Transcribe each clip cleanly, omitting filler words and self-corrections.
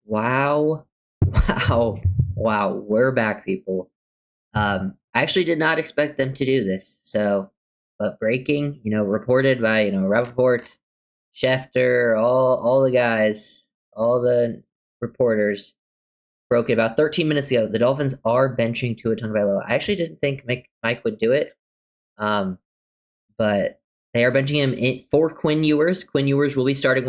Wow. Wow. Wow. We're back, people. I actually did not expect them to do this. So, but breaking, reported by, Rappaport, Schefter, all the guys, all the reporters broke it about 13 minutes ago. The Dolphins are benching Tua Tagovailoa. I actually didn't think Mike would do it. But they are benching him for Quinn Ewers. Quinn Ewers will be starting,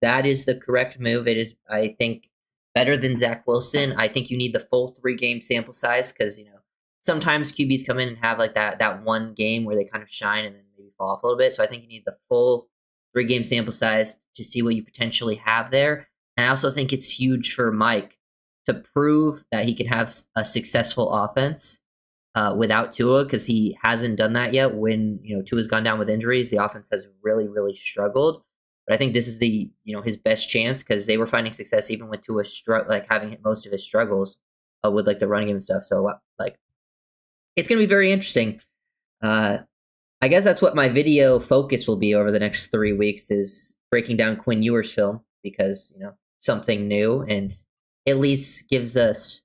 that is the correct move. It is, I think, better than Zach Wilson. I think you need the full 3-game sample size because sometimes QBs come in and have like that one game where they kind of shine and then maybe fall off a little bit. So I think you need the full 3-game sample size to see what you potentially have there. And I also think it's huge for Mike to prove that he can have a successful offense without Tua, because he hasn't done that yet. When Tua's gone down with injuries, the offense has really, really struggled. But I think this is his best chance, because they were finding success even with Tua having most of his struggles with like the running game and stuff. So it's gonna be very interesting. I guess that's what my video focus will be over the next 3 weeks, is breaking down Quinn Ewers' film, because something new, and at least gives us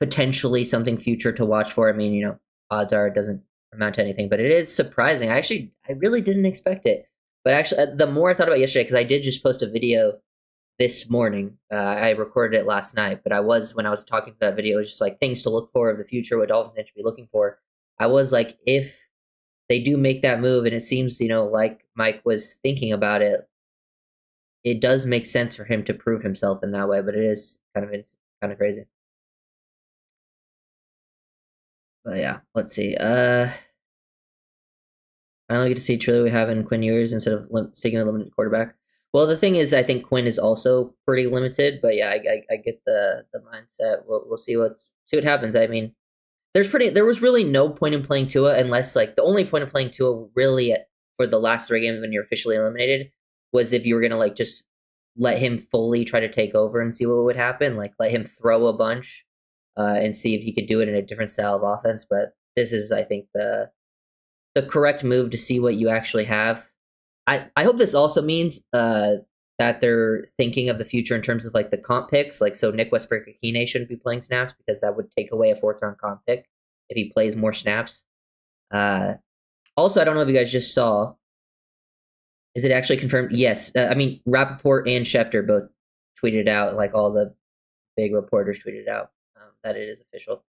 potentially something future to watch for. I mean, odds are it doesn't amount to anything, but it is surprising. I really didn't expect it. But actually, the more I thought about it yesterday, because I did just post a video this morning. I recorded it last night, but when I was talking to that video, it was just like things to look for of the future, what Dolphins should be looking for. I was like, if they do make that move, and it seems, like Mike was thinking about it, it does make sense for him to prove himself in that way, but it is kind of crazy. But yeah, let's see. Finally get to see truly we have in Quinn Ewers instead of sticking with a limited quarterback. Well, the thing is, I think Quinn is also pretty limited, but yeah, I get the mindset. We'll see what happens. I mean, there was really no point in playing Tua, unless like the only point of playing Tua really for the last 3 games when you're officially eliminated was if you were gonna like just let him fully try to take over and see what would happen, like let him throw a bunch and see if he could do it in a different style of offense. But this is, I think, the correct move to see what you actually have. I hope this also means that they're thinking of the future in terms of like the comp picks. Like, so Nick Westbrook-Akine shouldn't be playing snaps, because that would take away a 4th-round comp pick if he plays more snaps. Also, I don't know if you guys just saw. Is it actually confirmed? Yes. I mean, Rappaport and Schefter both tweeted out, like all the big reporters tweeted out that it is official.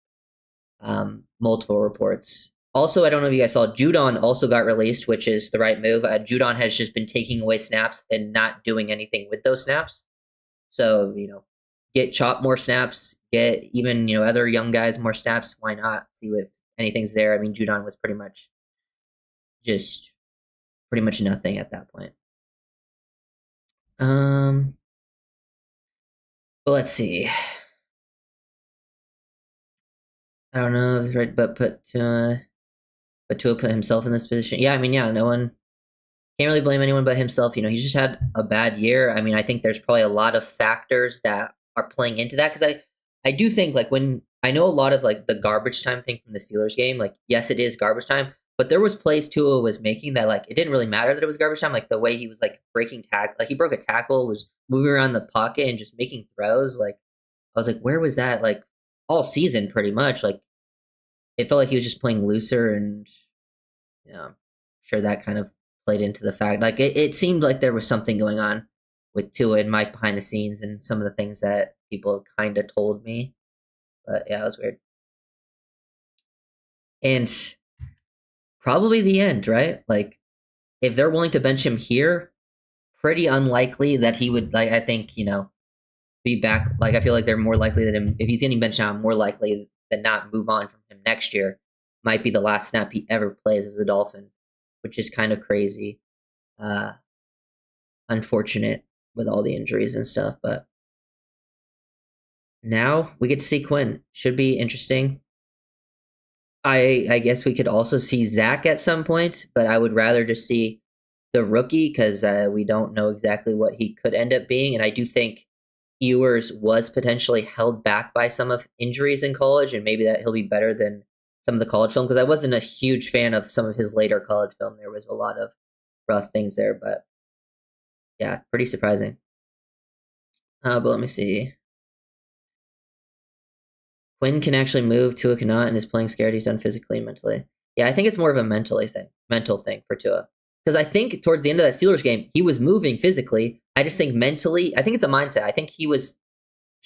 Multiple reports. Also, I don't know if you guys saw, Judon also got released, which is the right move. Judon has just been taking away snaps and not doing anything with those snaps. So, get Chop more snaps, get even, other young guys more snaps. Why not? See if anything's there. I mean, Judon was pretty much nothing at that point. But let's see. I don't know if it's right, but Tua put himself in this position. Yeah, I mean, yeah, no one can't really blame anyone but himself. He's just had a bad year. I mean, I think there's probably a lot of factors that are playing into that, because I do think, like, when I know a lot of like the garbage time thing from the Steelers game, like, yes, it is garbage time, but there was plays Tua was making that, like, it didn't really matter that it was garbage time. Like the way he was like breaking tackle, like he broke a tackle, was moving around the pocket and just making throws. Like, I was like, where was that? Like all season, pretty much. Like, it felt like he was just playing looser, and I'm sure that kind of played into the fact. Like, it seemed like there was something going on with Tua and Mike behind the scenes, and some of the things that people kind of told me. But yeah, it was weird. And probably the end, right? Like, if they're willing to bench him here, pretty unlikely that he would, like, I think, be back. Like, I feel like they're more likely that him, if he's getting benched now, more likely than not move on from him next year. Might be the last snap he ever plays as a Dolphin, which is kind of crazy. Unfortunate with all the injuries and stuff, but now we get to see Quinn. Should be interesting. I guess we could also see Zach at some point, but I would rather just see the rookie, because we don't know exactly what he could end up being. And I do think Ewers was potentially held back by some of injuries in college, and maybe that he'll be better than some of the college film, because I wasn't a huge fan of some of his later college film. There was a lot of rough things there, but yeah, pretty surprising. But let me see. Quinn can actually move, Tua cannot, and is playing scared. He's done physically and mentally. Yeah, I think it's more of a mental thing for Tua. Because I think towards the end of that Steelers game, he was moving physically. I just think mentally, I think it's a mindset. I think he was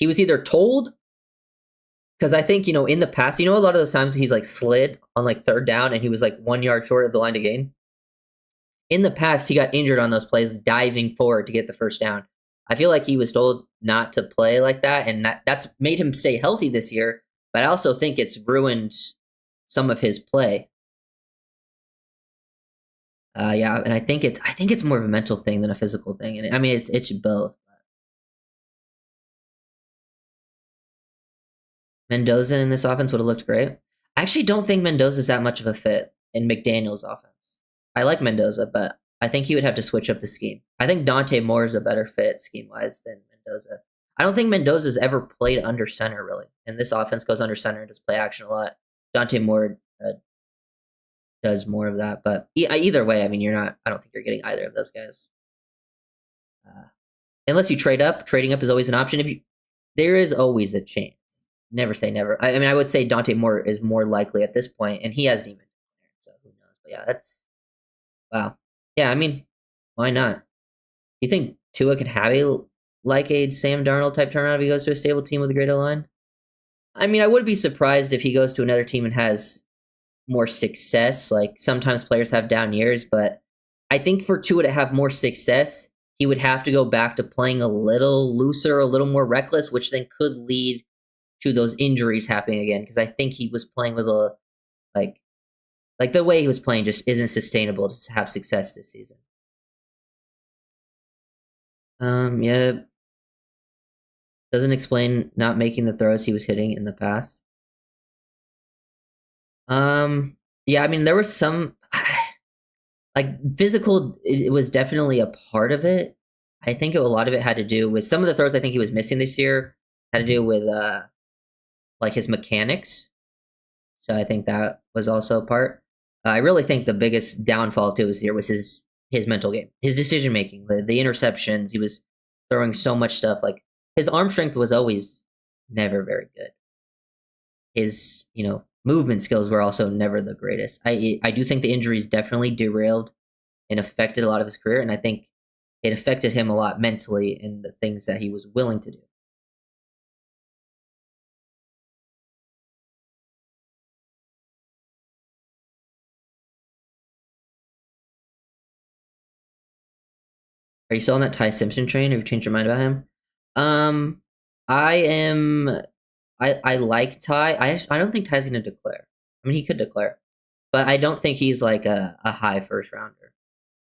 either told, because I think, in the past, a lot of those times he's like slid on like third down and he was like 1 yard short of the line to gain. In the past, he got injured on those plays diving forward to get the first down. I feel like he was told not to play like that, and that's made him stay healthy this year. But I also think it's ruined some of his play. Yeah, and I think it's more of a mental thing than a physical thing. And I mean, it's both. Mendoza in this offense would have looked great. I actually don't think Mendoza's that much of a fit in McDaniel's offense. I like Mendoza, but I think he would have to switch up the scheme. I think Dante Moore is a better fit scheme-wise than Mendoza. I don't think Mendoza's ever played under center, really. And this offense goes under center and does play action a lot. Dante Moore does more of that. But either way, I mean, I don't think you're getting either of those guys. Unless you trade up. Trading up is always an option. There is always a chance. Never say never. I mean, I would say Dante Moore is more likely at this point, and he hasn't even declared, so who knows? But yeah, that's wow. Yeah, I mean, why not? You think Tua could have a Sam Darnold type turnaround if he goes to a stable team with a great line? I mean, I would be surprised if he goes to another team and has more success. Like sometimes players have down years, but I think for Tua to have more success, he would have to go back to playing a little looser, a little more reckless, which then could lead to those injuries happening again. Because I think he was playing with a like the way he was playing just isn't sustainable to have success this season. Yeah. Doesn't explain not making the throws he was hitting in the past. Yeah, I mean, there was some like physical. It was definitely a part of it. I think a lot of it had to do with some of the throws I think he was missing this year had to do with like his mechanics. So I think that was also a part. I really think the biggest downfall to his year was his mental game, his decision making, the interceptions. He was throwing so much stuff. Like his arm strength was always never very good. His movement skills were also never the greatest. I do think the injuries definitely derailed and affected a lot of his career, and I think it affected him a lot mentally in the things that he was willing to do. Are you still on that Tai Simpson train? Have you changed your mind about him? I am. I like Tai. I don't think Tai's going to declare. I mean, he could declare, but I don't think he's like a high first rounder.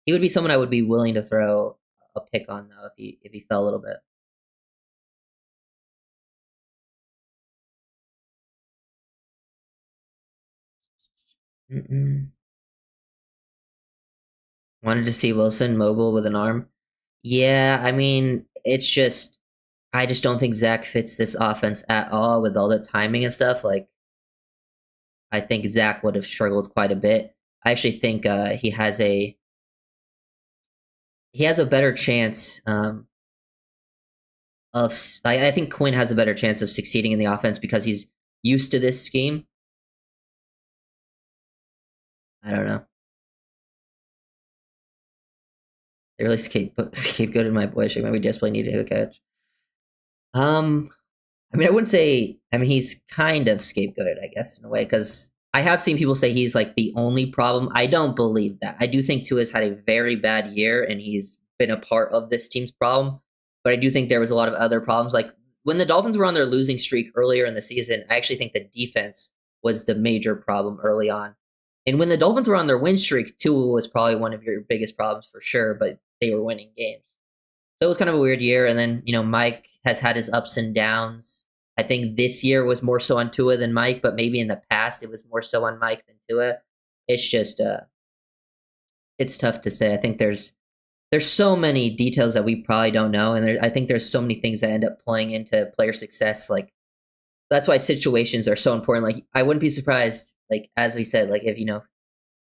He would be someone I would be willing to throw a pick on though if he fell a little bit. Mm-mm. Wanted to see Wilson mobile with an arm. Yeah, I mean, I just don't think Zach fits this offense at all with all the timing and stuff. Like, I think Zach would have struggled quite a bit. I actually think he has a better chance of. I think Quinn has a better chance of succeeding in the offense because he's used to this scheme. I don't know. They really scapegoated my boy. We desperately needed a catch. I mean, I wouldn't say. I mean, he's kind of scapegoated, I guess, in a way, because I have seen people say he's like the only problem. I don't believe that. I do think Tua's had a very bad year, and he's been a part of this team's problem. But I do think there was a lot of other problems. Like when the Dolphins were on their losing streak earlier in the season, I actually think the defense was the major problem early on. And when the Dolphins were on their win streak, Tua was probably one of your biggest problems for sure, but they were winning games. So it was kind of a weird year. And then, Mike has had his ups and downs. I think this year was more so on Tua than Mike, but maybe in the past it was more so on Mike than Tua. It's just it's tough to say. I think there's so many details that we probably don't know, and I think there's so many things that end up playing into player success. Like that's why situations are so important. Like I wouldn't be surprised, like as we said, like if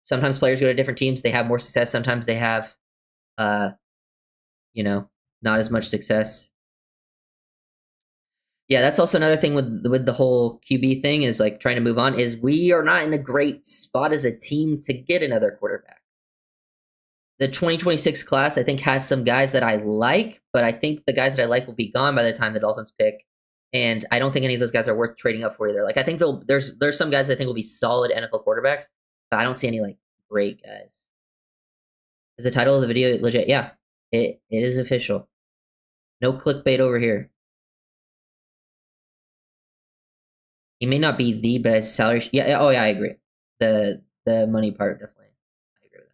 sometimes players go to different teams, they have more success. Sometimes they have, not as much success. Yeah, that's also another thing with the whole QB thing is like trying to move on is we are not in a great spot as a team to get another quarterback. The 2026 class, I think, has some guys that I like, but I think the guys that I like will be gone by the time the Dolphins pick. And I don't think any of those guys are worth trading up for either. Like I think there's some guys that I think will be solid NFL quarterbacks, but I don't see any like great guys. Is the title of the video legit? Yeah, it is official. No clickbait over here. He may not be the best salary. Yeah. Oh yeah, I agree. The money part definitely. I agree with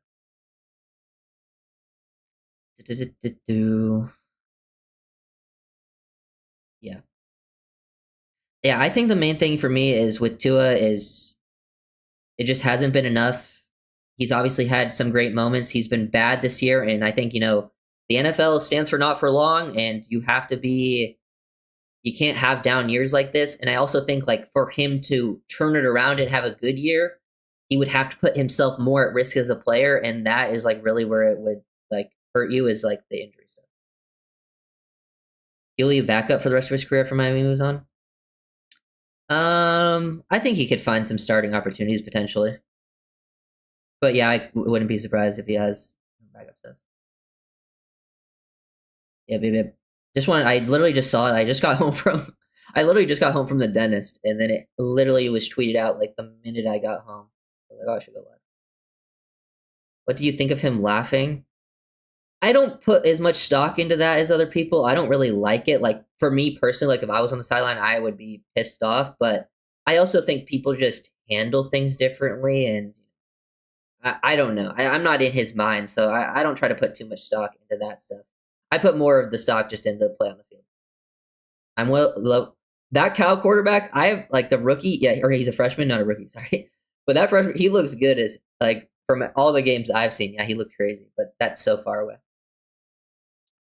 that. Yeah. Yeah, I think the main thing for me is with Tua is it just hasn't been enough. He's obviously had some great moments. He's been bad this year, and I think, the NFL stands for not for long, and you can't have down years like this. And I also think like for him to turn it around and have a good year, he would have to put himself more at risk as a player, and that is like really where it would like hurt you is like the injury stuff. He'll leave backup for the rest of his career if Miami moves on. I think he could find some starting opportunities potentially. But yeah, I wouldn't be surprised if he has backup stuff. Yeah, baby. I literally just saw it. I literally just got home from the dentist, and then it literally was tweeted out like the minute I got home. I was like, oh, I should go live. What do you think of him laughing? I don't put as much stock into that as other people. I don't really like it. Like for me personally, like if I was on the sideline, I would be pissed off. But I also think people just handle things differently, and I don't know. I'm not in his mind, so I don't try to put too much stock into that stuff. I put more of the stock just into play on the field. That Cal quarterback. I have like the rookie. Yeah, or he's a freshman, not a rookie. Sorry, but that freshman, he looks good as like from all the games I've seen. Yeah, he looks crazy, but that's so far away.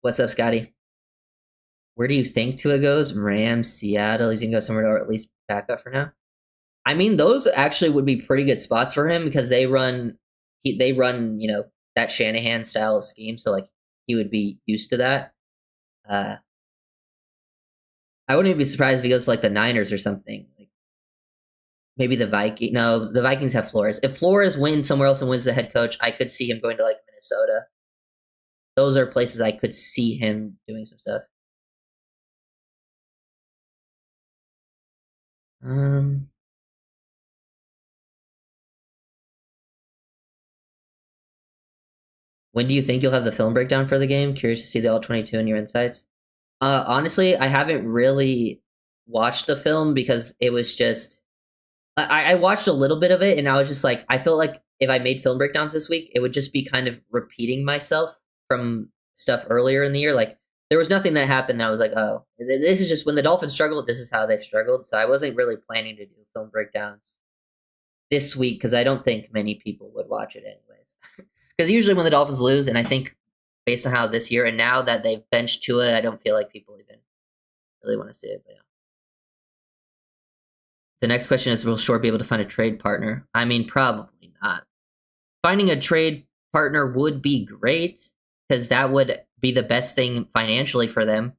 What's up, Scotty? Where do you think Tua goes? Rams, Seattle. He's gonna go somewhere to at least back up for now. I mean, those actually would be pretty good spots for him because they run, that Shanahan style scheme. So like he would be used to that. Uh, I wouldn't even be surprised if he goes to like the Niners or something. Like maybe the Vikings. No, the Vikings have Flores. If Flores wins somewhere else and wins the head coach, I could see him going to like Minnesota. Those are places I could see him doing some stuff. Um, when do you think you'll have the film breakdown for the game? Curious to see the all 22 and your insights. Honestly, I haven't really watched the film because it was just I watched a little bit of it and I was just like I felt like if I made film breakdowns this week, it would just be kind of repeating myself from stuff earlier in the year. Like there was nothing that happened that I was like, oh, this is just when the Dolphins struggled, this is how they've struggled. So I wasn't really planning to do film breakdowns this week because I don't think many people would watch it anyways. Because usually when the Dolphins lose, and I think based on how this year and now that they've benched Tua, I don't feel like people even really want to see it. But yeah. The next question is, will Short be able to find a trade partner? I mean, probably not. Finding a trade partner would be great because that would be the best thing financially for them.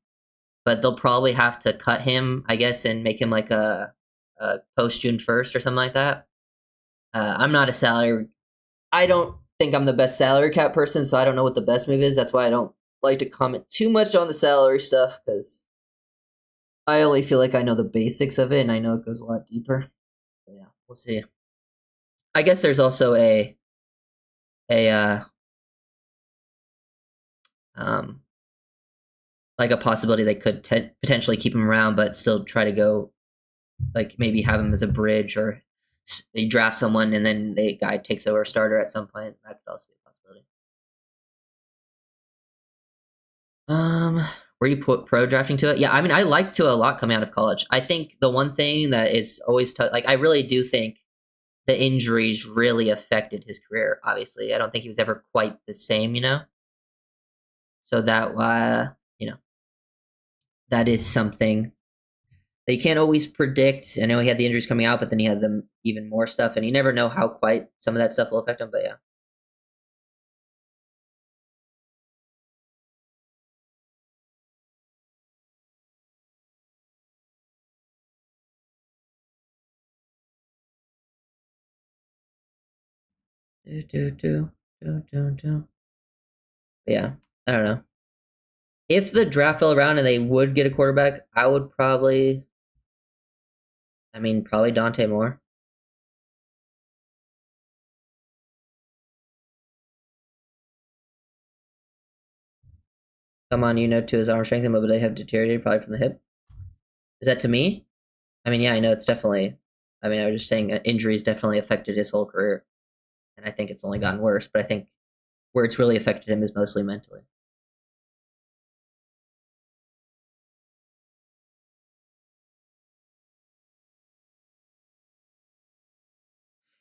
But they'll probably have to cut him, I guess, and make him like a post June 1st or something like that. I'm not a salary. I don't think I'm the best salary cap person, so I don't know what the best move is. That's why I don't like to comment too much on the salary stuff because I only feel like I know the basics of it, and I know it goes a lot deeper. But yeah, we'll see. I guess there's also a um like a possibility they could potentially keep him around, but still try to go like maybe have him as a bridge or they draft someone and then the guy takes over a starter at some point. That could also be a possibility. Were you pro drafting to it? Yeah, I mean, I liked Tua a lot coming out of college. I think the one thing that is always like I really do think the injuries really affected his career. Obviously, I don't think he was ever quite the same. So that that is something that you can't always predict. I know he had the injuries coming out, but then he had them even more stuff, and you never know how quite some of that stuff will affect him. But yeah. Yeah, I don't know. If the draft fell around and they would get a quarterback, I would probably, probably Dante Moore. Come on, to his arm strength and mobility have deteriorated probably from the hip. Is that to me? Yeah, I know it's definitely. I was just saying injuries definitely affected his whole career, and I think it's only gotten worse. But I think where it's really affected him is mostly mentally.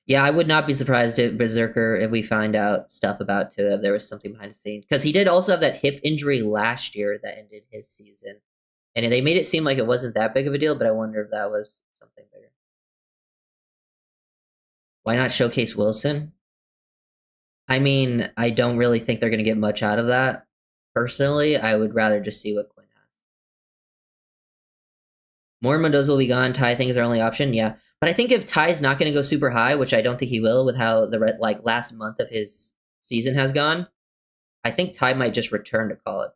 Yeah, I would not be surprised at Berserker if we find out stuff about Tua. If there was something behind the scenes, because he did also have that hip injury last year that ended his season, and they made it seem like it wasn't that big of a deal. But I wonder if that was something bigger. Why not showcase Wilson? I don't really think they're going to get much out of that. Personally, I would rather just see what Quinn has. More Mendoza will be gone. Tai think is our only option. Yeah, but I think if Ty's not going to go super high, which I don't think he will, with how the last month of his season has gone, I think Ty might just return to college.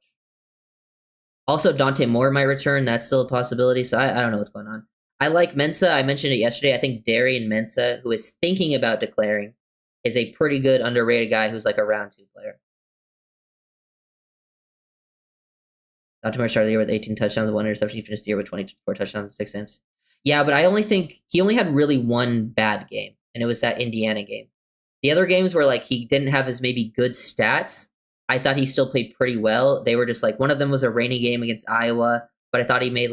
Also, Dante Moore might return. That's still a possibility. So I don't know what's going on. I like Mensa. I mentioned it yesterday. I think Darian Mensa, who is thinking about declaring, is a pretty good underrated guy who's like a round 2 player. Dante Moore started the year with 18 touchdowns, 1 interception. He finished the year with 24 touchdowns, 6 cents. Yeah, but I only think he only had really one bad game, and it was that Indiana game. The other games where he didn't have as maybe good stats, I thought he still played pretty well. They were just one of them was a rainy game against Iowa, but I thought he made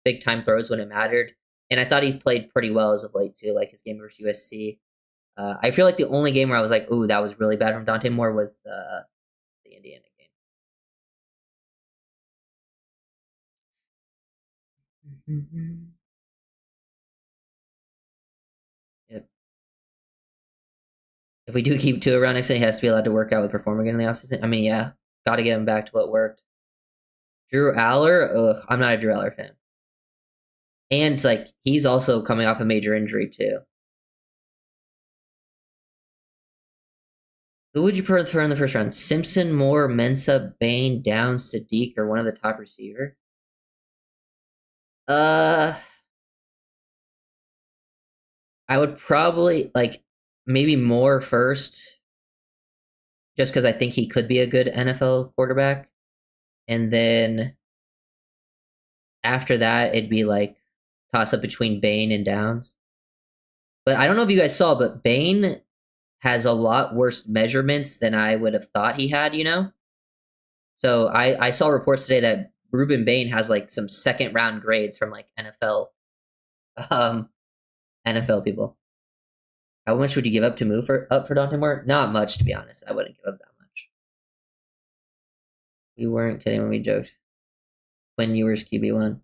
big time throws when it mattered, and I thought he played pretty well as of late too, like his game versus USC. I feel like the only game where I was like, "Ooh, that was really bad from Dante Moore," was the Indiana game. Yep. If we do keep Tua around next year, he has to be allowed to work out with perform again in the offseason. Yeah, got to get him back to what worked. Drew Aller, ugh, I'm not a Drew Aller fan. And he's also coming off a major injury too. Who would you prefer in the first round? Simpson, Moore, Mensa, Bain, Downs, Sadiq, or one of the top receiver? I would probably maybe Moore first, just because I think he could be a good NFL quarterback, and then after that it'd be toss up between Bain and Downs. But I don't know if you guys saw, but Bain has a lot worse measurements than I would have thought he had, So I saw reports today that Ruben Bain has some second round grades from NFL NFL people. How much would you give up to move up for Dante Moore? Not much, to be honest. I wouldn't give up that much. We weren't kidding when we joked. Quinn Ewers QB1.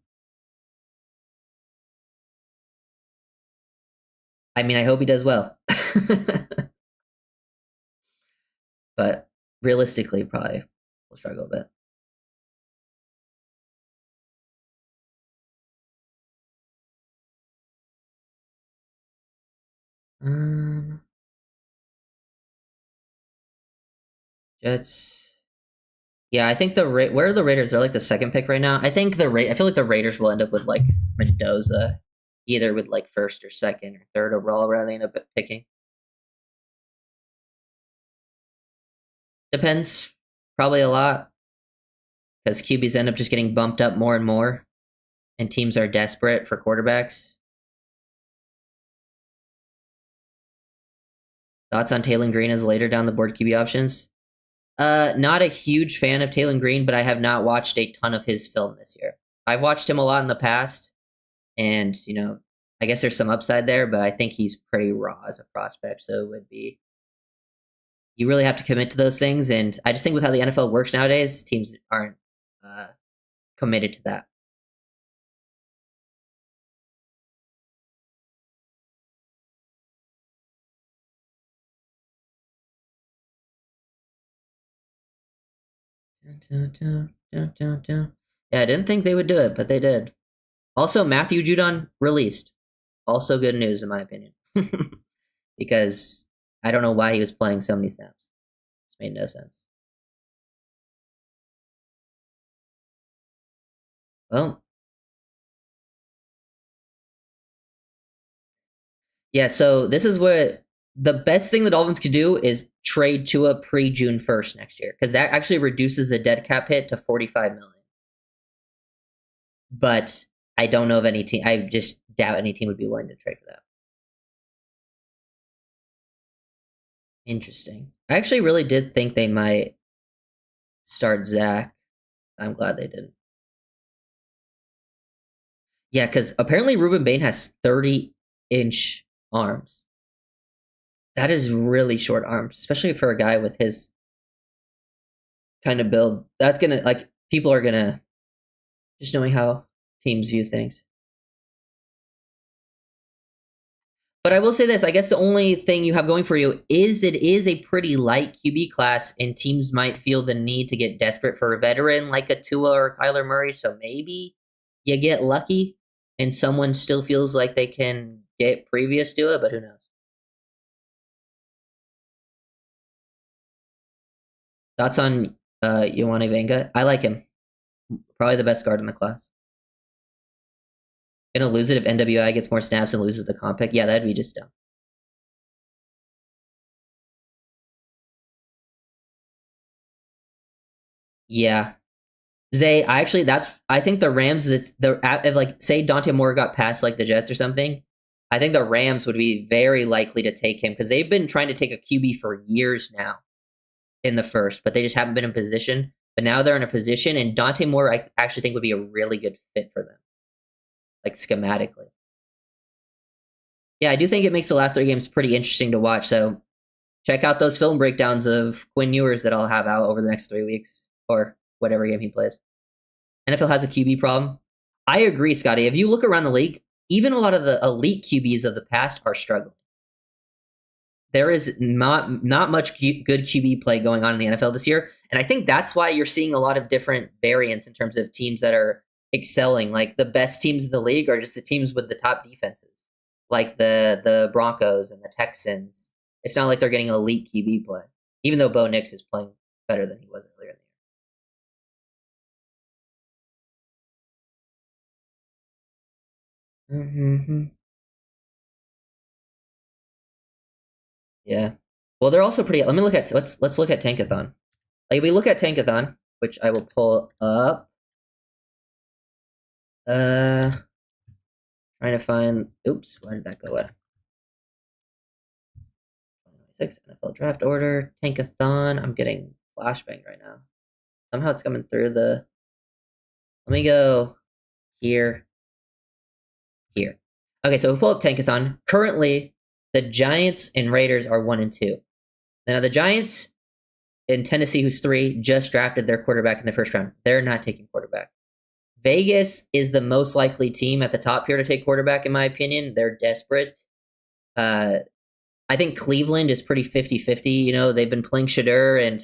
I hope he does well. But realistically, probably will struggle a bit. Jets. Yeah, I think where are the Raiders? They're the second pick right now. I think I feel like the Raiders will end up with Mendoza, either with first or second or third overall, where they end up picking. Depends, probably a lot, because QBs end up just getting bumped up more and more, and teams are desperate for quarterbacks. Thoughts on Taylor Green as later down the board QB options? Not a huge fan of Taylor Green, but I have not watched a ton of his film this year. I've watched him a lot in the past, and I guess there's some upside there, but I think he's pretty raw as a prospect. So it would be you really have to commit to those things, and I just think with how the NFL works nowadays, teams aren't committed to that. Yeah, I didn't think they would do it, but they did. Also, Matthew Judon released. Also good news, in my opinion. Because I don't know why he was playing so many snaps. It made no sense. Well, yeah, so this is what the best thing the Dolphins could do is trade Tua pre-June 1st next year, because that actually reduces the dead cap hit to $45 million. But I don't know of any team. I just doubt any team would be willing to trade for that. Interesting. I actually really did think they might start Zach. I'm glad they didn't. Yeah, because apparently Ruben Bain has 30-inch arms. That is really short arms, especially for a guy with his kind of build. That's gonna people are gonna just knowing how teams view things. But I will say this, I guess the only thing you have going for you is it is a pretty light QB class, and teams might feel the need to get desperate for a veteran like a Tua or Kyler Murray, so maybe you get lucky and someone still feels like they can get previous to it, but who knows? Thoughts on Ioane Venga? I like him. Probably the best guard in the class. Gonna lose it if NWI gets more snaps and loses the comp pick? Yeah, that'd be just dumb. Yeah. Zay, I think the Rams if say Dante Moore got past like the Jets or something, I think the Rams would be very likely to take him because they've been trying to take a QB for years now in the first, but they just haven't been in position. But now they're in a position, and Dante Moore I actually think would be a really good fit for them, like schematically. Yeah, I do think it makes the last 3 games pretty interesting to watch. So check out those film breakdowns of Quinn Ewers that I'll have out over the next 3 weeks or whatever game he plays. NFL has a QB problem. I agree, Scotty. If you look around the league, even a lot of the elite QBs of the past are struggling. There is not much good QB play going on in the NFL this year, and I think that's why you're seeing a lot of different variants in terms of teams that are excelling. Like the best teams in the league are just the teams with the top defenses, like the Broncos and the Texans. It's not like they're getting elite QB play, even though Bo Nix is playing better than he was earlier in the year. Mm-hmm. Yeah. Well, they're also pretty. Let me look at let's look at Tankathon. Like we look at Tankathon, which I will pull up. Trying to find. Oops, where did that go at? 2026 NFL draft order Tankathon. I'm getting flashbang right now. Somehow it's coming through the. Let me go here. Here. Okay, so we pull up Tankathon. Currently, the Giants and Raiders are 1-2. Now the Giants in Tennessee, who's 3, just drafted their quarterback in the first round. They're not taking quarterback. Vegas is the most likely team at the top here to take quarterback, in my opinion. They're desperate. I think Cleveland is pretty 50-50. You know, they've been playing Shedeur, and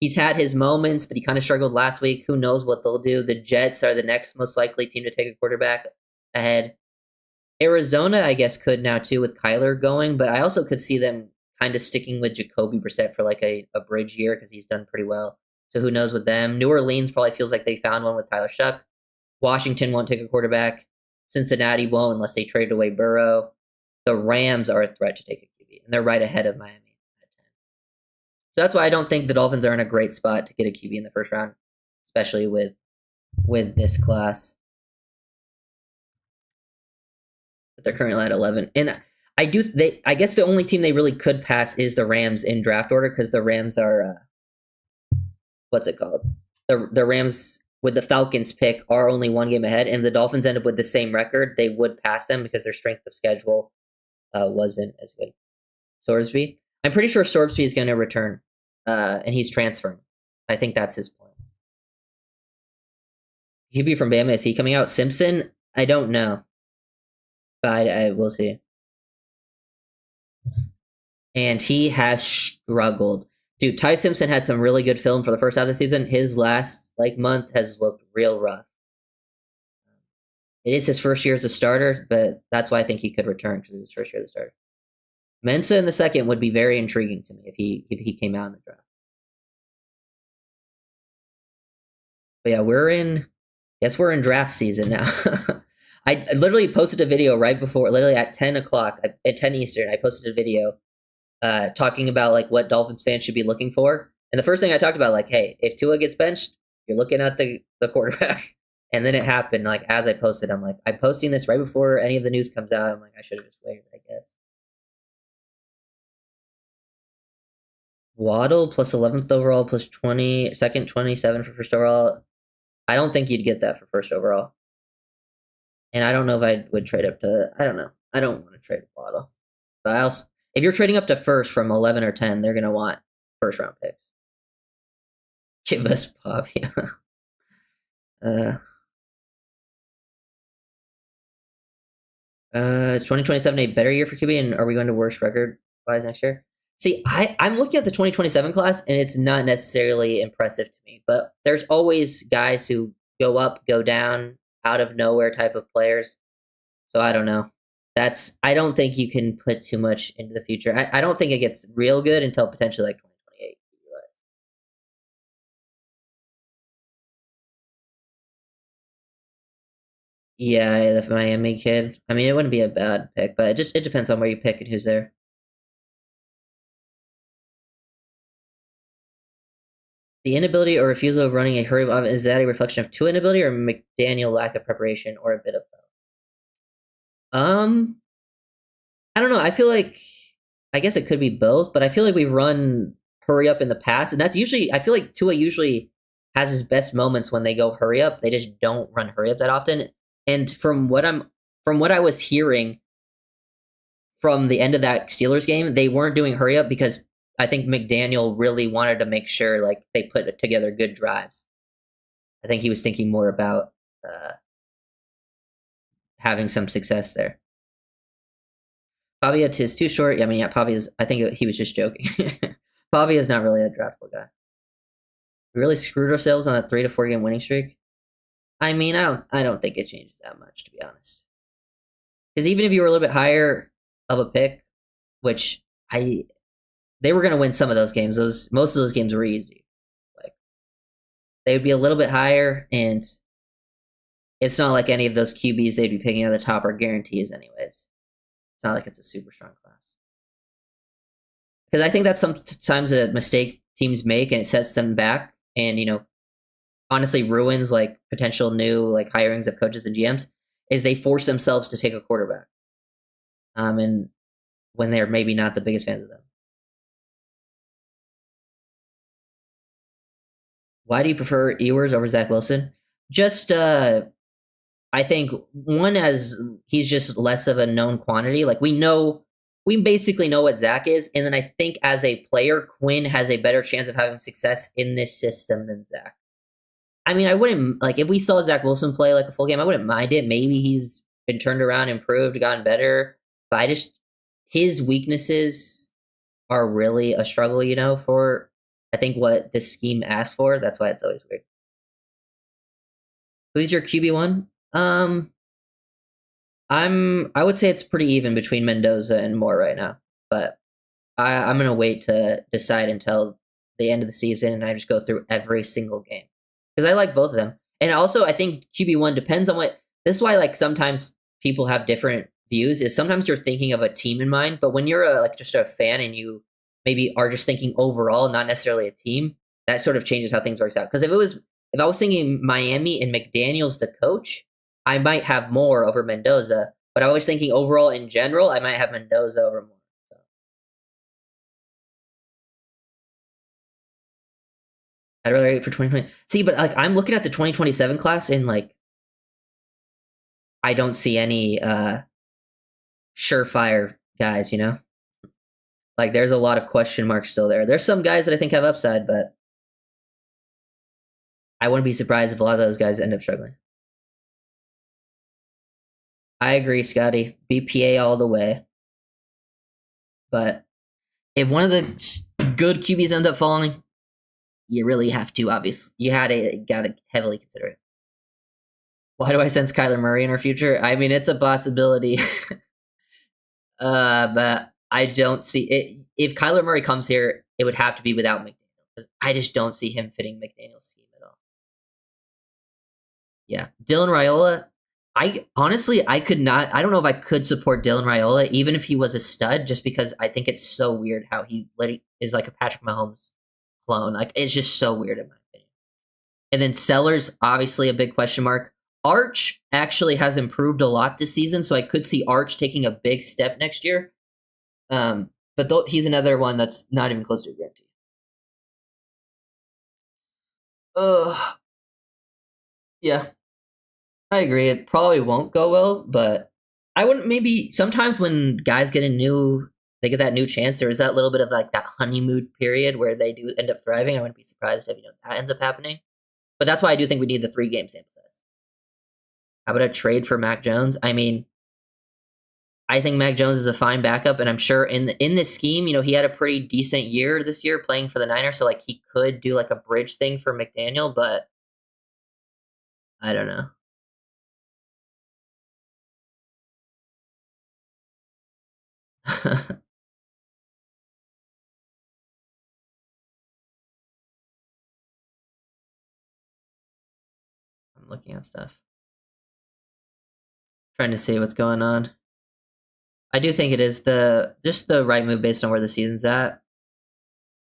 he's had his moments, but he kind of struggled last week. Who knows what they'll do? The Jets are the next most likely team to take a quarterback ahead. Arizona, I guess, could now too with Kyler going, but I also could see them kind of sticking with Jacoby Brissett for like a bridge year because he's done pretty well. So who knows with them? New Orleans probably feels like they found one with Tyler Shuck. Washington won't take a quarterback. Cincinnati won't unless they trade away Burrow. The Rams are a threat to take a QB, and they're right ahead of Miami at 10. So that's why I don't think the Dolphins are in a great spot to get a QB in the first round, especially with this class. But they're currently at 11. And I guess the only team they really could pass is the Rams in draft order because the Rams are what's it called? The Rams with the Falcons pick are only 1 game ahead, and the Dolphins end up with the same record. They would pass them because their strength of schedule wasn't as good. Sorsby, I'm pretty sure Sorsby is going to return, and he's transferring. I think that's his point. He'd be from Bama. Is he coming out? Simpson? I don't know, but I will see. And he has struggled. Dude, Tai Simpson had some really good film for the first half of the season. His last month has looked real rough. It is his first year as a starter, but that's why I think he could return because it's his first year as a starter. Mensa in the second would be very intriguing to me if he came out in the draft. But yeah, we're in draft season now. I literally posted a video right before, literally at 10 o'clock, at 10 Eastern, I posted a video talking about like what Dolphins fans should be looking for. And the first thing I talked about, like, hey, if Tua gets benched, you're looking at the quarterback. And then it happened, like, as I posted, I'm like, I'm posting this right before any of the news comes out. I'm like, I should have just waited, I guess. Waddle plus 11th overall plus 22nd, 27 for first overall. I don't think you'd get that for first overall. And I don't know if I would trade up to, I don't know. I don't want to trade Waddle. But if you're trading up to first from 11 or 10, they're going to want first round picks. Give us Pavia. Is 2027 a better year for QB, and are we going to worse record-wise next year? See, I'm looking at the 2027 class, and it's not necessarily impressive to me. But there's always guys who go up, go down, out of nowhere type of players. So I don't know. I don't think you can put too much into the future. I don't think it gets real good until potentially like 2028. Yeah, the Miami kid. I mean, it wouldn't be a bad pick, but it depends on where you pick and who's there. The inability or refusal of running a hurry up, is that a reflection of Tua inability or McDaniel lack of preparation or a bit of both? I don't know. I feel like, I guess it could be both, but I feel like we've run hurry up in the past, and that's usually, I feel like Tua usually has his best moments when they go hurry up. They just don't run hurry up that often. And from what I was hearing from the end of that Steelers game, they weren't doing hurry up because I think McDaniel really wanted to make sure like they put together good drives. I think he was thinking more about having some success there. Pavia is too short. I mean, yeah, Pavia's. I think he was just joking. Pavia is not really a draftable guy. We really screwed ourselves on a 3 to 4 game winning streak. I mean, I don't think it changes that much, to be honest. Because even if you were a little bit higher of a pick, which they were going to win some of those games. Most of those games were easy. Like they would be a little bit higher, and it's not like any of those QBs they'd be picking at the top are guarantees, anyways. It's not like it's a super strong class. Because I think that's sometimes a mistake teams make, and it sets them back, and honestly ruins like potential new like hirings of coaches and GMs. Is they force themselves to take a quarterback, and when they're maybe not the biggest fans of them. Why do you prefer Ewers over Zach Wilson? Just I think one, as he's just less of a known quantity. Like we basically know what Zach is, and then I think as a player, Quinn has a better chance of having success in this system than Zach. I mean, I wouldn't like if we saw Zach Wilson play like a full game. I wouldn't mind it. Maybe he's been turned around, improved, gotten better. But his weaknesses are really a struggle. For I think what this scheme asks for. That's why it's always weird. Who's your QB1? I would say it's pretty even between Mendoza and Moore right now, but I'm gonna wait to decide until the end of the season, and I just go through every single game because I like both of them. And also, I think QB1 depends on what. This is why like sometimes people have different views. Is sometimes you're thinking of a team in mind, but when you're just a fan and you maybe are just thinking overall, not necessarily a team, that sort of changes how things works out. Because if I was thinking Miami and McDaniel's the coach, I might have Moore over Mendoza. But I was thinking overall in general, I might have Mendoza over Moore. So. I'd rather wait for 2020. See, but like I'm looking at the 2027 class and like I don't see any surefire guys, Like there's a lot of question marks still there. There's some guys that I think have upside, but I wouldn't be surprised if a lot of those guys end up struggling. I agree, Scotty. BPA all the way. But if one of the good QBs end up falling, you really have to, obviously. You gotta heavily consider it. Why do I sense Kyler Murray in our future? I mean, it's a possibility. But I don't see it. If Kyler Murray comes here, it would have to be without McDaniel because I just don't see him fitting McDaniel's scheme at all. Yeah, Dylan Raiola. I honestly, I could not. I don't know if I could support Dylan Raiola, even if he was a stud, just because I think it's so weird how is like a Patrick Mahomes clone. Like it's just so weird in my opinion. And then Sellers, obviously a big question mark. Arch actually has improved a lot this season, so I could see Arch taking a big step next year. But he's another one that's not even close to a guarantee. Yeah, I agree. It probably won't go well, but I wouldn't. Maybe sometimes when guys get they get that new chance. There is that little bit of like that honeymoon period where they do end up thriving. I wouldn't be surprised if that ends up happening. But that's why I do think we need the 3-game sample size. How about a trade for Mac Jones? I mean, I think Mac Jones is a fine backup, and I'm sure in this scheme, he had a pretty decent year this year playing for the Niners, so like he could do like a bridge thing for McDaniel, but I don't know. I'm looking at stuff, trying to see what's going on. I do think it is just the right move based on where the season's at.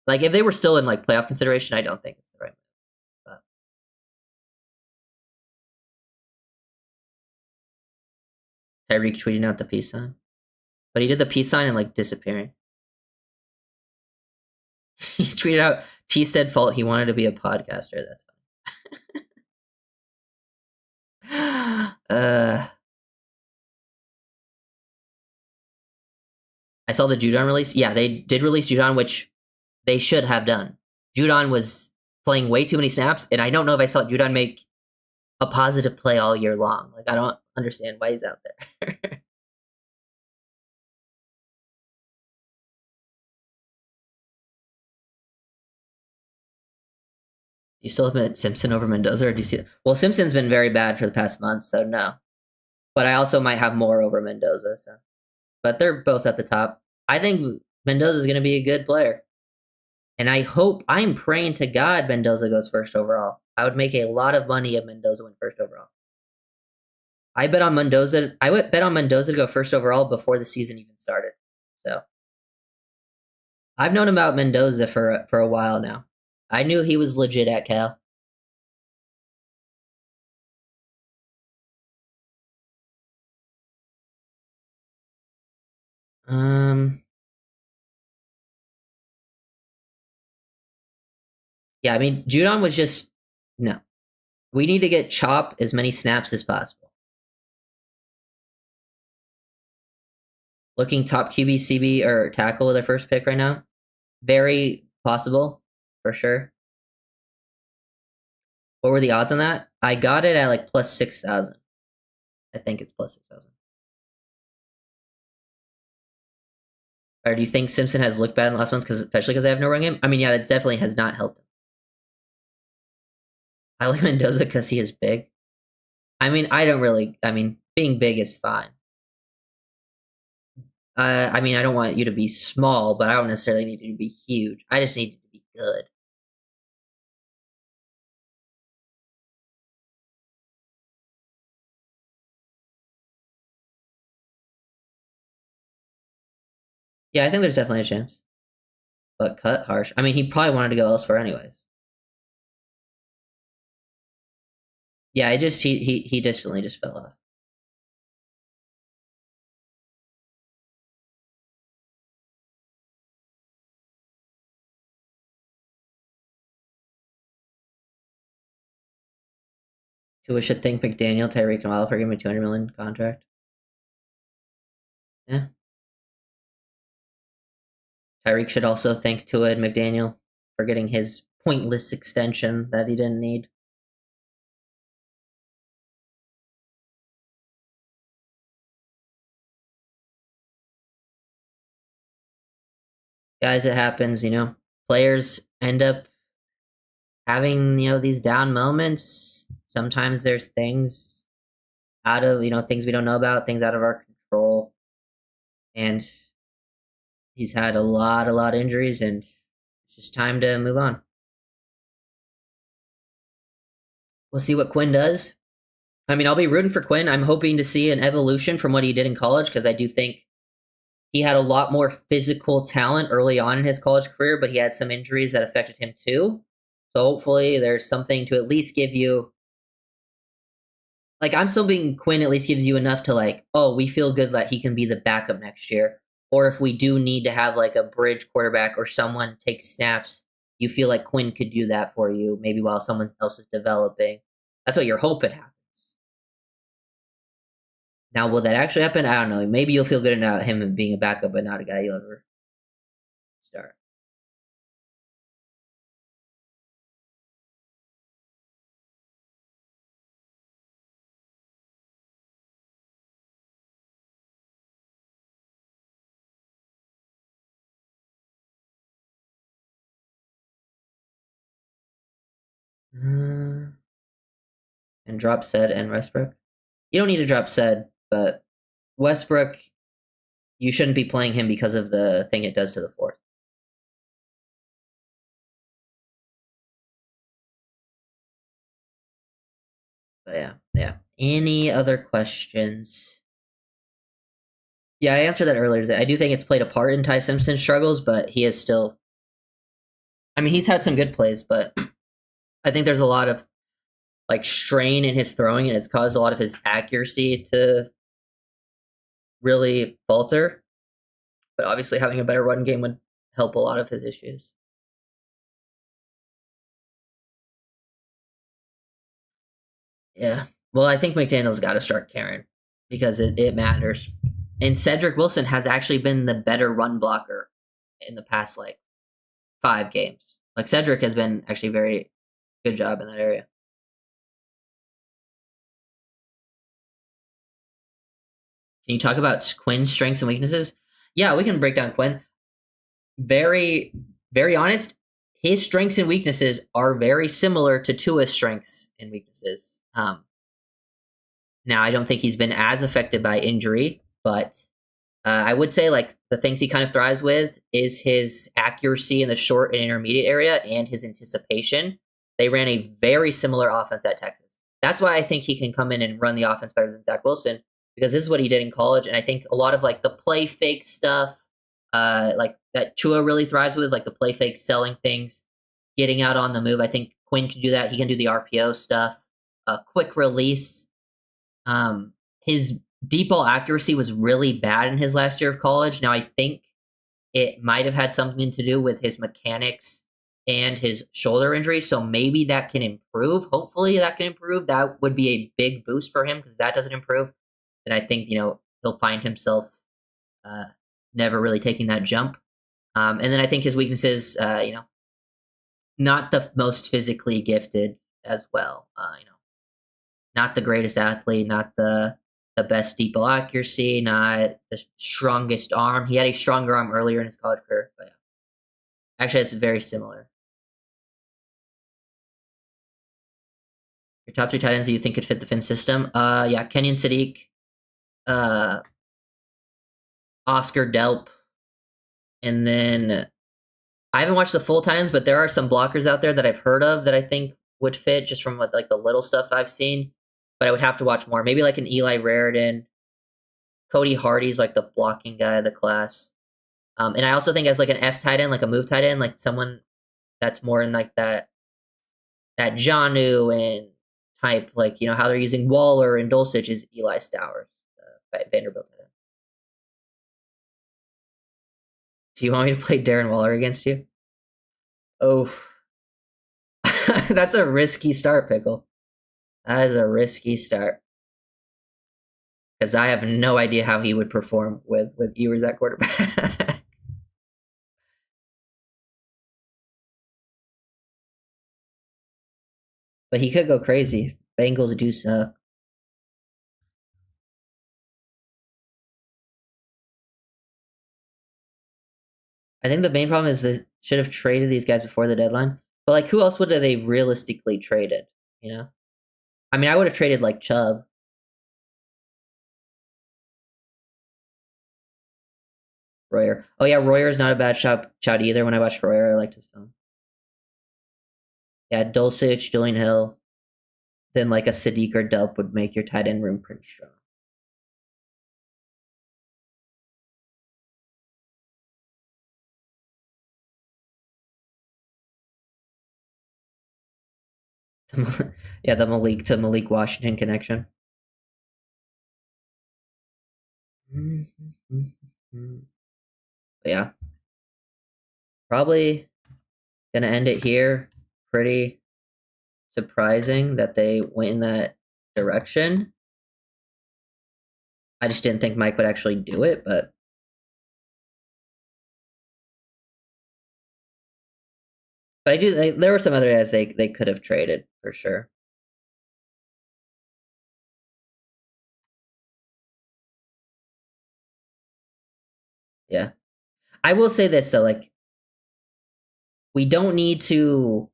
Like if they were still in like playoff consideration, I don't think it's the right move. But Tyreek tweeting out the peace sign, but he did the peace sign and like disappearing. He tweeted out T said fault. He wanted to be a podcaster. That's fine. I saw the Judon release. Yeah, they did release Judon, which they should have done. Judon was playing way too many snaps, and I don't know if I saw Judon make a positive play all year long. Like I don't understand why he's out there. Do you still have Simpson over Mendoza, or do you see? Well, Simpson's been very bad for the past month, so no. But I also might have more over Mendoza. So, but they're both at the top. I think Mendoza is going to be a good player, and I'm praying to God Mendoza goes first overall. I would make a lot of money if Mendoza went first overall. I bet on Mendoza. I would bet on Mendoza to go first overall before the season even started. So I've known about Mendoza for a while now. I knew he was legit at Cal. Yeah, I mean Judon was just no. We need to get Chop as many snaps as possible. Looking top QB, CB, or tackle with their first pick right now. Very possible, for sure. What were the odds on that? I got it at like plus 6,000. I think it's plus 6,000. Or do you think Simpson has looked bad in the last months, especially because they have no run game? I mean, yeah, that definitely has not helped him. I like Mendoza because he is big. I mean, being big is fine. I mean, I don't want you to be small, but I don't necessarily need you to be huge. I just need you to be good. Yeah, I think there's definitely a chance. But cut harsh. I mean, he probably wanted to go elsewhere anyways. Yeah, he definitely just fell off. Tua should thank McDaniel, Tyreek, and Waddle for giving him a $200 million contract. Yeah. Tyreek should also thank Tua and McDaniel for getting his pointless extension that he didn't need. Guys, it happens, Players end up having, these down moments. Sometimes there's things out of, things we don't know about, things out of our control. And He's had a lot of injuries, and it's just time to move on. We'll see what Quinn does. I mean, I'll be rooting for Quinn. I'm hoping to see an evolution from what he did in college because I do think he had a lot more physical talent early on in his college career, but he had some injuries that affected him too. So hopefully there's something to at least give you. Like, I'm still being Quinn at least gives you enough to, like, oh, we feel good that he can be the backup next year. Or if we do need to have, like, a bridge quarterback or someone take snaps, you feel like Quinn could do that for you, maybe while someone else is developing. That's what you're hoping happens. Now, will that actually happen? I don't know. Maybe you'll feel good about him being a backup, but not a guy you'll ever start. And drop said and Westbrook. You don't need to drop said, but Westbrook, you shouldn't be playing him because of the thing it does to the fourth. But yeah. Any other questions? Yeah, I answered that earlier. I do think it's played a part in Tai Simpson's struggles, but he is still. I mean, he's had some good plays, but I think there's a lot of like strain in his throwing, and it's caused a lot of his accuracy to really falter. But obviously, having a better run game would help a lot of his issues. Yeah. Well, I think McDaniel's got to start caring because it matters. And Cedric Wilson has actually been the better run blocker in the past like 5 games. Like Cedric has been actually very good job in that area. Can you talk about Quinn's strengths and weaknesses? Yeah, we can break down Quinn. Very, very honest. His strengths and weaknesses are very similar to Tua's strengths and weaknesses. Now, I don't think he's been as affected by injury, but I would say like the things he kind of thrives with is his accuracy in the short and intermediate area and his anticipation. They ran a very similar offense at Texas. That's why I think he can come in and run the offense better than Zach Wilson because this is what he did in college. And I think a lot of like the play fake stuff, like that Tua really thrives with, like the play fake selling things, getting out on the move. I think Quinn can do that. He can do the RPO stuff, quick release. His deep ball accuracy was really bad in his last year of college. Now, I think it might have had something to do with his mechanics and his shoulder injury. So maybe that can improve. Hopefully that can improve. That would be a big boost for him because if that doesn't improve, then I think, he'll find himself never really taking that jump. And then I think his weaknesses, not the most physically gifted as well. Not the greatest athlete, not the best deep ball accuracy, not the strongest arm. He had a stronger arm earlier in his college career, but yeah. Actually, it's very similar. Your top 3 tight ends that you think could fit the Finn system? Yeah, Kenyon Sadiq, Oscar Delp, and then I haven't watched the full tight ends, but there are some blockers out there that I've heard of that I think would fit just from like the little stuff I've seen. But I would have to watch more. Maybe like an Eli Raridan. Cody Hardy's like the blocking guy of the class. And I also think as like an F tight end, like a move tight end, like someone that's more in like that Janu and type, like, how they're using Waller and Dulcich is Eli Stowers, Vanderbilt. Do you want me to play Darren Waller against you? Oh, that's a risky start, Pickle. That is a risky start. Because I have no idea how he would perform with Ewers at quarterback. But he could go crazy. Bengals do suck. I think the main problem is they should have traded these guys before the deadline. But like, who else would have they realistically traded? I mean, I would have traded like Chubb. Royer. Oh yeah, Royer's not a bad shot either. When I watched Royer, I liked his film. Yeah, Dulcich, Julian Hill, then like a Sadiq or Delp would make your tight end room pretty strong. Yeah, the Malik to Malik Washington connection. But yeah, probably gonna end it here. Pretty surprising that they went in that direction. I just didn't think Mike would actually do it, but I do. There were some other guys they could have traded for sure. Yeah, I will say this though, like we don't need to.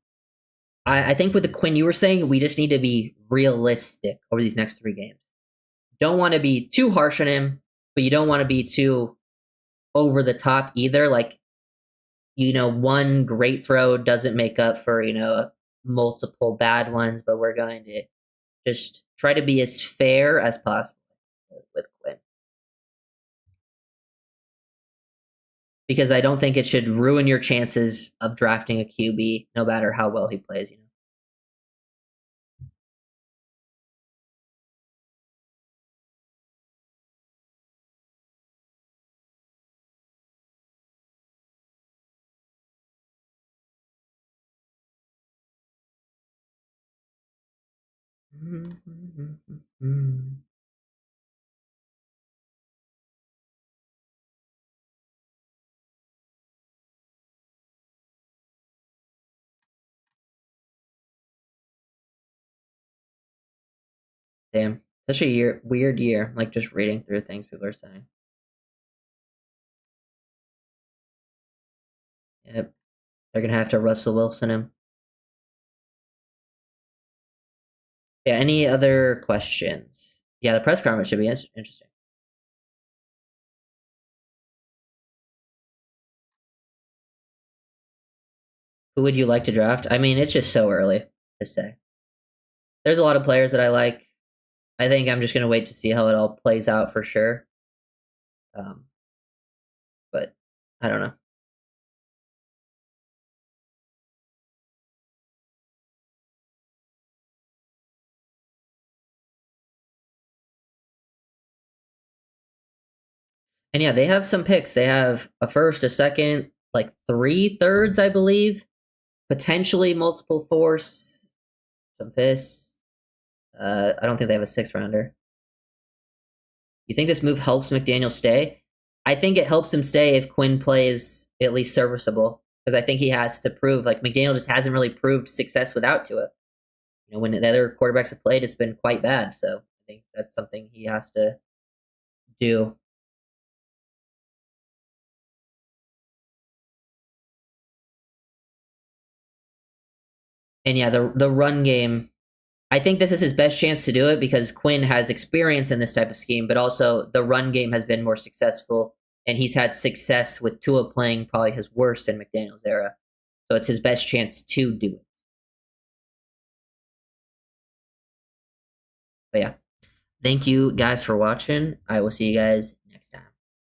I think with the Quinn Ewers thing, we just need to be realistic over these next 3 games. Don't want to be too harsh on him, but you don't want to be too over the top either. Like, one great throw doesn't make up for, multiple bad ones, but we're going to just try to be as fair as possible with Quinn. Because I don't think it should ruin your chances of drafting a QB, no matter how well he plays, Damn. Such a weird year. Like just reading through things people are saying. Yep. They're gonna have to Russell Wilson him. Yeah, any other questions? Yeah, the press conference should be interesting. Who would you like to draft? I mean, it's just so early to say. There's a lot of players that I like. I think I'm just gonna wait to see how it all plays out for sure. But I don't know. And yeah, they have some picks. They have a first, a second, like 3 thirds, I believe. Potentially multiple fourths, some fifths. I don't think they have a 6th rounder. You think this move helps McDaniel stay? I think it helps him stay if Quinn plays at least serviceable. Because I think he has to prove, like McDaniel just hasn't really proved success without Tua. When the other quarterbacks have played, it's been quite bad. So I think that's something he has to do. And yeah, the run game, I think this is his best chance to do it because Quinn has experience in this type of scheme, but also the run game has been more successful, and he's had success with Tua playing probably his worst in McDaniel's era. So it's his best chance to do it. But yeah, thank you guys for watching. I will see you guys